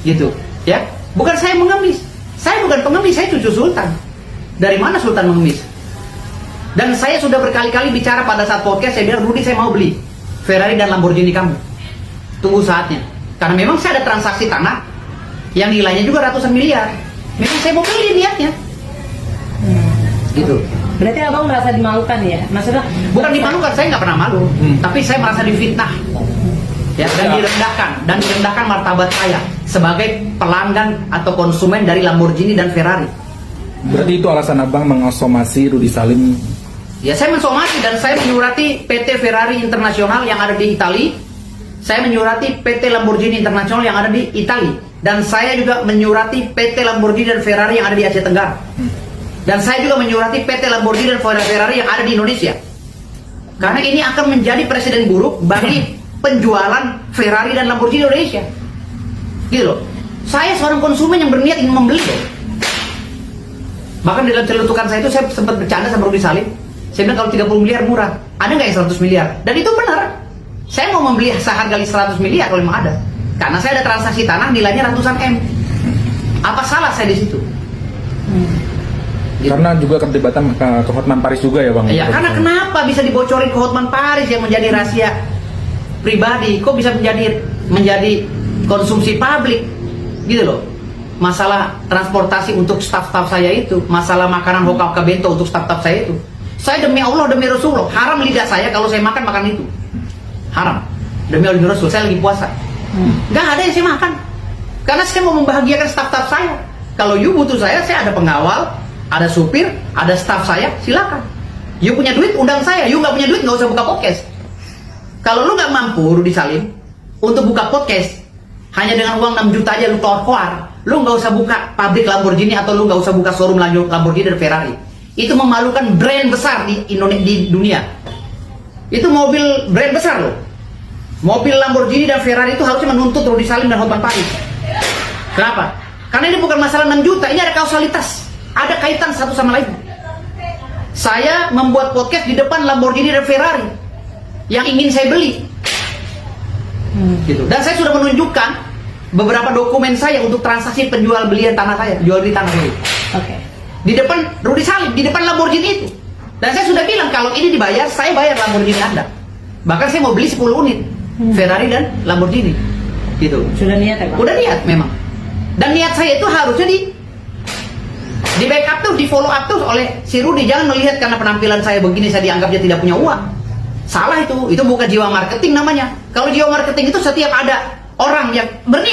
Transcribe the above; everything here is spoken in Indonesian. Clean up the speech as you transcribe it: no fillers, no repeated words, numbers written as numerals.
Gitu, ya. Bukan saya mengemis. Saya bukan pengemis, saya cucu sultan. Dari mana sultan mengemis? Dan saya sudah berkali-kali bicara pada saat podcast, saya bilang, Rudy, saya mau beli Ferrari dan Lamborghini kamu. Tunggu saatnya. Karena memang saya ada transaksi tanah yang nilainya juga ratusan miliar. Memang saya mau beli niatnya. Gitu. Berarti abang merasa dimalukan ya? Maksudnya Bukan dimalukan, saya nggak pernah malu. Tapi saya merasa difitnah. Ya, dan direndahkan martabat saya sebagai pelanggan atau konsumen dari Lamborghini dan Ferrari. Berarti itu alasan abang mengasomasi Rudy Salim? Ya, saya mensomasi dan saya menyurati PT Ferrari Internasional yang ada di Italia. Saya menyurati PT Lamborghini Internasional yang ada di Italia. Dan saya juga menyurati PT Lamborghini dan Ferrari yang ada di Aceh Tenggara. Dan saya juga menyurati PT Lamborghini dan Ferrari yang ada di Indonesia. Karena ini akan menjadi presiden buruk bagi penjualan Ferrari dan Lamborghini Indonesia. Gitu loh. Saya seorang konsumen yang berniat ingin membeli loh. Bahkan dalam celutukan saya itu saya sempat bercanda sama Rudy Salim. Saya bilang kalau 30 miliar murah, ada nggak yang 100 miliar? Dan itu benar. Saya mau membeli seharga 100 miliar kalau memang ada. Karena saya ada transaksi tanah nilainya ratusan M. Apa salah saya di situ? Karena juga keterlibatan ke Hotman Paris juga ya bang? Ya, karena kenapa bisa dibocorin ke Hotman Paris yang menjadi rahasia pribadi? Kok bisa menjadi konsumsi publik? Gitu loh. Masalah transportasi untuk staf-staf saya itu, masalah makanan hoka-hoka bento untuk staf-staf saya itu. Saya demi Allah, demi Rasulullah, haram lidah saya kalau saya makan itu. Haram. Demi Allah Rasul, saya lagi puasa. Nggak ada yang saya makan. Karena saya mau membahagiakan staf-staf saya. Kalau you butuh saya ada pengawal, ada supir, ada staf saya, silakan. You punya duit, undang saya. You nggak punya duit, nggak usah buka podcast. Kalau lu nggak mampu, Rudy Salim, untuk buka podcast, hanya dengan uang 6 juta aja lu keluar, lu nggak usah buka pabrik Lamborghini atau lu nggak usah buka showroom Lamborghini dan Ferrari. Itu memalukan brand besar di Indonesia, di dunia. Itu mobil brand besar loh. Mobil Lamborghini dan Ferrari itu harusnya menuntut Rudy Salim dan Hotman Paris. Kenapa? Karena ini bukan masalah 6 juta, ini ada kausalitas. Ada kaitan satu sama lain. Saya membuat podcast di depan Lamborghini dan Ferrari yang ingin saya beli. Gitu. Dan saya sudah menunjukkan beberapa dokumen saya untuk transaksi penjual belian tanah saya, jual beli tanah saya. Oke. Di depan Rudy Salim, di depan Lamborghini itu. Dan saya sudah bilang kalau ini dibayar, saya bayar Lamborghini Anda. Bahkan saya mau beli 10 unit Ferrari dan Lamborghini. Gitu. Sudah niat ya Pak? Udah niat memang. Dan niat saya itu harusnya di backup tuh, di follow up tuh oleh si Rudy. Jangan melihat karena penampilan saya begini saya dianggap dia tidak punya uang. Salah itu bukan jiwa marketing namanya. Kalau jiwa marketing itu setiap ada orang yang berniat